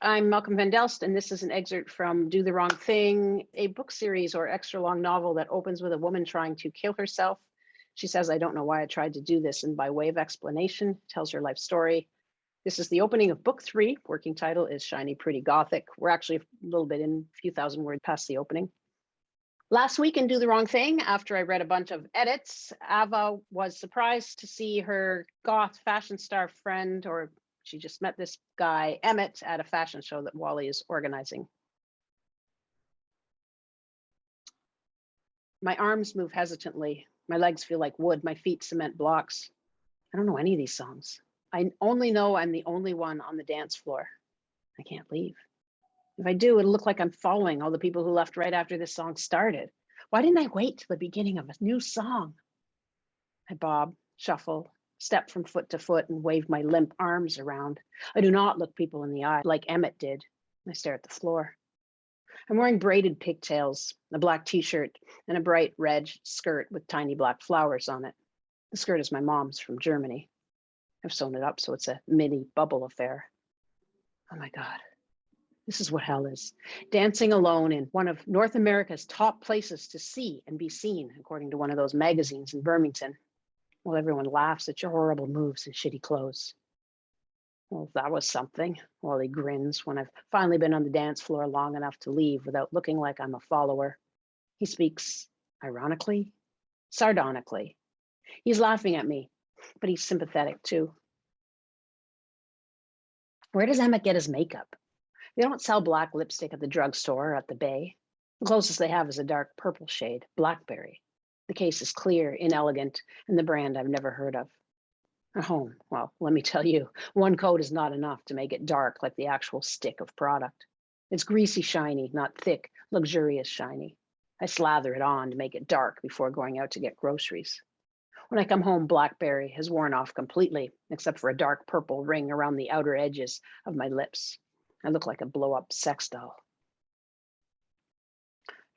I'm Malcolm Van Delst, and this is an excerpt from Do the Wrong Thing, a book series or extra long novel that opens with a woman trying to kill herself. She says, "I don't know why I tried to do this," and by way of explanation, tells her life story. This is the opening of book 3. Working title is Shiny Pretty Gothic. We're actually a little bit in, a few thousand words past the opening. Last week in Do the Wrong Thing, after I read a bunch of edits, Ava was surprised to see her goth fashion star friend, or she just met this guy, Emmett, at a fashion show that Wally is organizing. My arms move hesitantly. My legs feel like wood. My feet cement blocks. I don't know any of these songs. I only know I'm the only one on the dance floor. I can't leave. If I do, it'll look like I'm following all the people who left right after this song started. Why didn't I wait till the beginning of a new song? I bob, shuffle, step from foot to foot, and wave my limp arms around. I do not look people in the eye like Emmett did. I stare at the floor. I'm wearing braided pigtails, a black t-shirt, and a bright red skirt with tiny black flowers on it. The skirt is my mom's from Germany. I've sewn it up so it's a mini bubble affair. Oh my God. This is what hell is. Dancing alone in one of North America's top places to see and be seen, according to one of those magazines in Birmingham, while everyone laughs at your horrible moves and shitty clothes. Well, that was something. Wally grins when I've finally been on the dance floor long enough to leave without looking like I'm a follower. He speaks ironically, sardonically. He's laughing at me, but he's sympathetic too. Where does Emmett get his makeup? They don't sell black lipstick at the drugstore or at the Bay. The closest they have is a dark purple shade, blackberry. The case is clear, inelegant, and the brand I've never heard of. At home, well, let me tell you, one coat is not enough to make it dark like the actual stick of product. It's greasy shiny, not thick, luxurious shiny. I slather it on to make it dark before going out to get groceries. When I come home, blackberry has worn off completely, except for a dark purple ring around the outer edges of my lips. I look like a blow-up sex doll.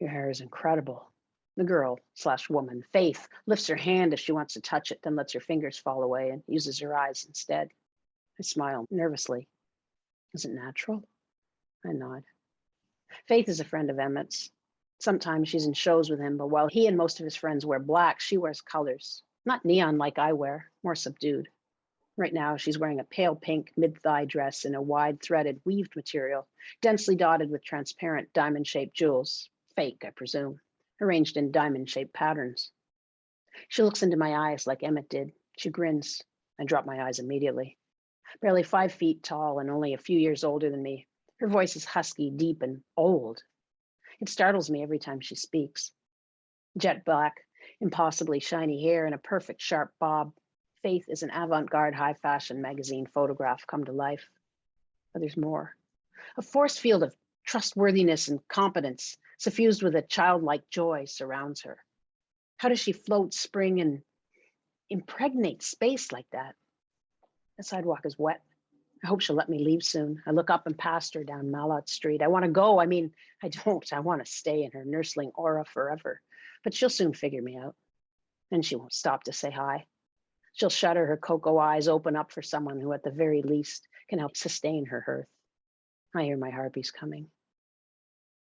Your hair is incredible. The girl/woman, Faith, lifts her hand if she wants to touch it, then lets her fingers fall away and uses her eyes instead. I smile nervously. Is it natural? I nod. Faith is a friend of Emmett's. Sometimes she's in shows with him, but while he and most of his friends wear black, she wears colors. Not neon like I wear, more subdued. Right now, she's wearing a pale pink mid-thigh dress in a wide threaded weaved material, densely dotted with transparent diamond-shaped jewels. Fake, I presume, arranged in diamond-shaped patterns. She looks into my eyes like Emmett did. She grins. I drop my eyes immediately. Barely 5 feet tall and only a few years older than me, her voice is husky, deep, and old. It startles me every time she speaks. Jet black, impossibly shiny hair, and a perfect sharp bob. Faith is an avant-garde high fashion magazine photograph come to life. But there's more. A force field of trustworthiness and competence, suffused with a childlike joy, surrounds her. How does she float spring and impregnate space like that? The sidewalk is wet. I hope she'll let me leave soon. I look up and past her down Malott Street. I want to go. I mean, I don't. I want to stay in her nursling aura forever. But she'll soon figure me out. And she won't stop to say hi. She'll shudder, her cocoa eyes open up for someone who, at the very least, can help sustain her hearth. I hear my heartbeats coming.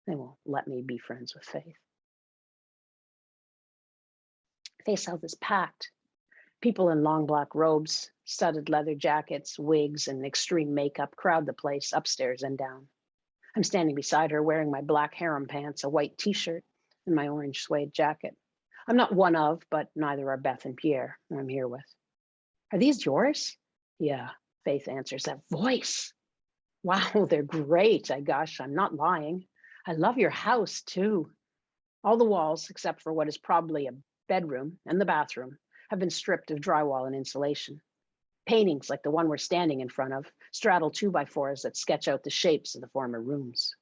They won't let me be friends with Faith. Face Health is packed. People in long black robes, studded leather jackets, wigs, and extreme makeup crowd the place upstairs and down. I'm standing beside her wearing my black harem pants, a white t-shirt, and my orange suede jacket. I'm not one of, but neither are Beth and Pierre, who I'm here with. Are these yours? Yeah, Faith answers. That voice. Wow, they're great. Gosh, I'm not lying. I love your house too. All the walls, except for what is probably a bedroom and the bathroom, have been stripped of drywall and insulation. Paintings like the one we're standing in front of straddle 2x4s that sketch out the shapes of the former rooms.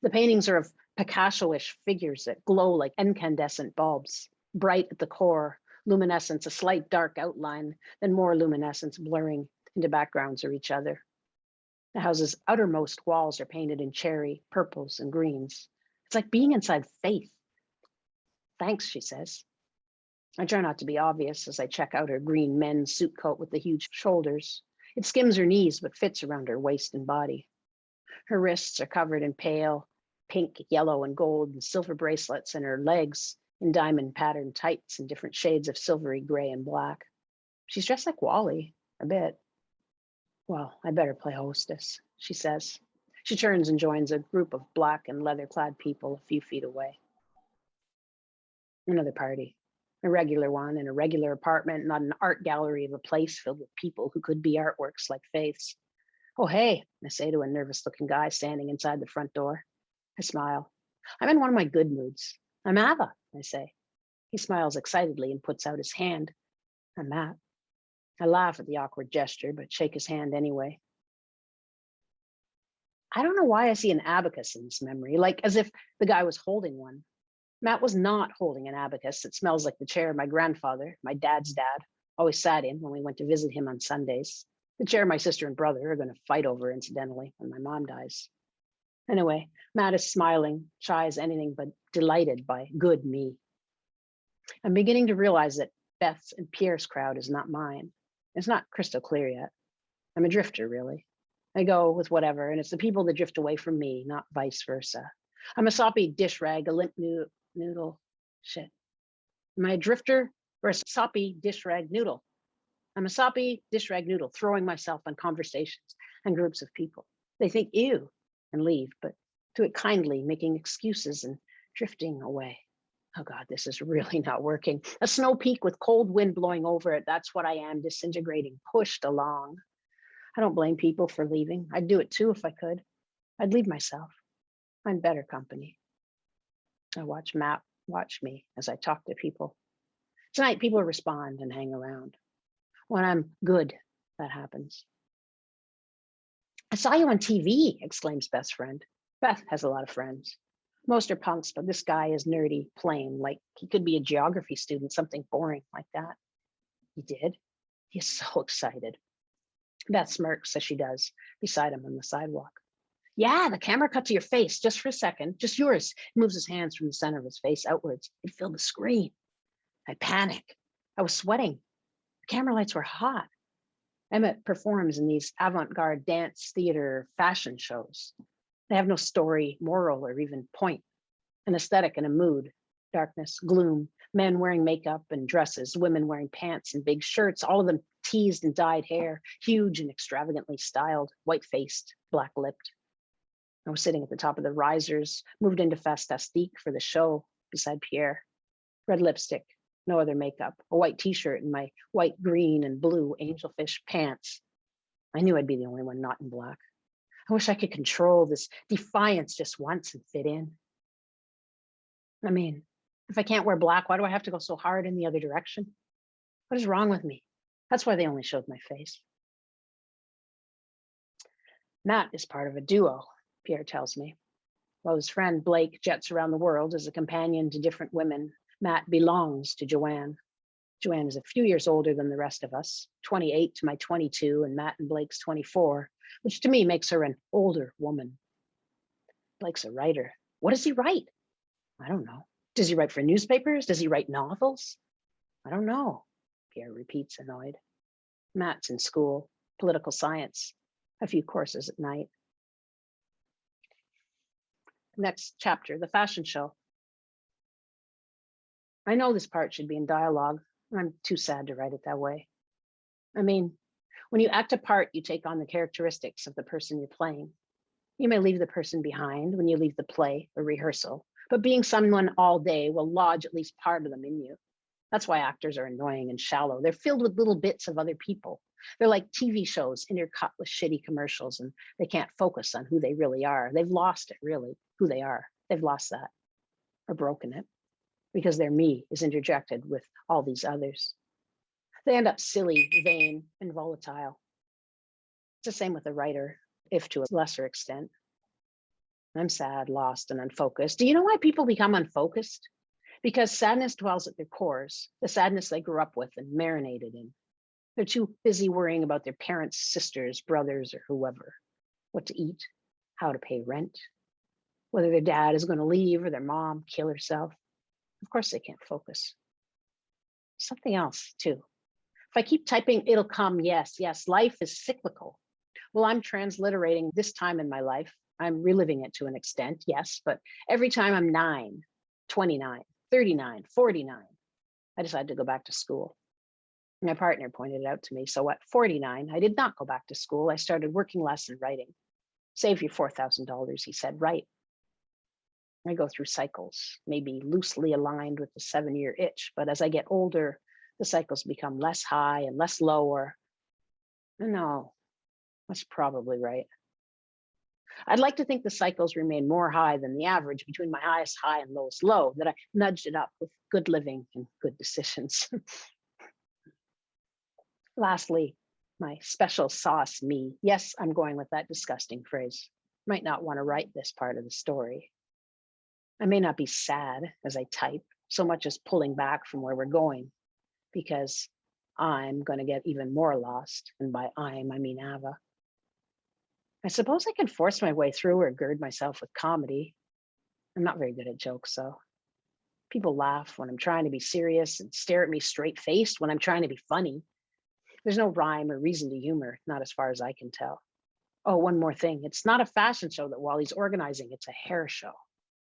The paintings are of Picasso-ish figures that glow like incandescent bulbs, bright at the core, luminescence, a slight dark outline, then more luminescence blurring into backgrounds of each other. The house's outermost walls are painted in cherry, purples, and greens. It's like being inside Faith. Thanks, she says. I try not to be obvious as I check out her green men's suit coat with the huge shoulders. It skims her knees but fits around her waist and body. Her wrists are covered in pale pink, yellow, and gold and silver bracelets, and her legs in diamond patterned tights in different shades of silvery gray and black. She's dressed like Wally, a bit. Well, I better play hostess, she says. She turns and joins a group of black and leather-clad people a few feet away. Another party, a regular one in a regular apartment, not an art gallery of a place filled with people who could be artworks like Faith's. Oh, hey, I say to a nervous-looking guy standing inside the front door. I smile. I'm in one of my good moods. I'm Ava, I say. He smiles excitedly and puts out his hand. I'm Matt. I laugh at the awkward gesture, but shake his hand anyway. I don't know why I see an abacus in this memory, like as if the guy was holding one. Matt was not holding an abacus. It smells like the chair my grandfather, my dad's dad, always sat in when we went to visit him on Sundays. The chair my sister and brother are going to fight over, incidentally, when my mom dies. Anyway, Matt is smiling, shy as anything, but delighted by good me. I'm beginning to realize that Beth's and Pierre's crowd is not mine. It's not crystal clear yet. I'm a drifter, really. I go with whatever, and it's the people that drift away from me, not vice versa. I'm a soppy dish rag, a limp noodle. Shit. Am I a drifter or a soppy dish rag noodle? I'm a soppy dish rag noodle, throwing myself on conversations and groups of people. They think, ew, and leave, but do it kindly, making excuses and drifting away. Oh God, this is really not working. A snow peak with cold wind blowing over it. That's what I am, disintegrating, pushed along. I don't blame people for leaving. I'd do it too if I could. I'd leave myself. I'm better company. I watch Matt watch me as I talk to people. Tonight, people respond and hang around. When I'm good, that happens. I saw you on TV, exclaims Beth's friend. Beth has a lot of friends. Most are punks, but this guy is nerdy, plain, like he could be a geography student, something boring like that. He did? He's so excited. Beth smirks as she does, beside him on the sidewalk. Yeah, the camera cut to your face just for a second, just yours. He moves his hands from the center of his face outwards. It filled the screen. I panic. I was sweating. The camera lights were hot. Emmett performs in these avant-garde dance, theater, fashion shows. They have no story, moral, or even point. An aesthetic and a mood. Darkness, gloom, men wearing makeup and dresses, women wearing pants and big shirts, all of them teased and dyed hair, huge and extravagantly styled, white-faced, black-lipped. I was sitting at the top of the risers, moved into Fantastique for the show beside Pierre. Red lipstick, no other makeup, a white t-shirt and my white, green, and blue angelfish pants. I knew I'd be the only one not in black. I wish I could control this defiance just once and fit in. I mean, if I can't wear black, why do I have to go so hard in the other direction? What is wrong with me? That's why they only showed my face. Matt is part of a duo, Pierre tells me. While his friend Blake jets around the world as a companion to different women, Matt belongs to Joanne. Joanne is a few years older than the rest of us, 28 to my 22, and Matt and Blake's 24, which to me makes her an older woman. Blake's a writer. What does he write? I don't know. Does he write for newspapers? Does he write novels? I don't know, Pierre repeats, annoyed. Matt's in school, political science, a few courses at night. Next chapter, the fashion show. I know this part should be in dialogue. I'm too sad to write it that way. I mean, when you act a part, you take on the characteristics of the person you're playing. You may leave the person behind when you leave the play or rehearsal, but being someone all day will lodge at least part of them in you. That's why actors are annoying and shallow. They're filled with little bits of other people. They're like TV shows intercut with shitty commercials, and they can't focus on who they really are. They've lost it, really, who they are. They've lost that or broken it because their me is interjected with all these others. They end up silly, vain, and volatile. It's the same with a writer, if to a lesser extent. I'm sad, lost, and unfocused. Do you know why people become unfocused? Because sadness dwells at their cores, the sadness they grew up with and marinated in. They're too busy worrying about their parents, sisters, brothers, or whoever, what to eat, how to pay rent, whether their dad is going to leave or their mom kill herself. Of course, they can't focus. Something else, too. If I keep typing, it'll come, yes, yes, life is cyclical. Well, I'm transliterating this time in my life, I'm reliving it to an extent, yes, but every time I'm 9, 29, 39, 49, I decided to go back to school. My partner pointed it out to me. So at 49, I did not go back to school. I started working less and writing. Save your $4,000, he said. Right. I go through cycles, maybe loosely aligned with the 7-year itch. But as I get older, the cycles become less high and less lower. No, that's probably right. I'd like to think the cycles remain more high than the average between my highest high and lowest low, that I nudged it up with good living and good decisions. Lastly, my special sauce me. Yes, I'm going with that disgusting phrase. Might not want to write this part of the story. I may not be sad as I type, so much as pulling back from where we're going, because I'm going to get even more lost. And by I mean Ava. I suppose I can force my way through or gird myself with comedy. I'm not very good at jokes, though. People laugh when I'm trying to be serious and stare at me straight faced when I'm trying to be funny. There's no rhyme or reason to humor, not as far as I can tell. Oh, one more thing. It's not a fashion show that Wally's organizing, it's a hair show.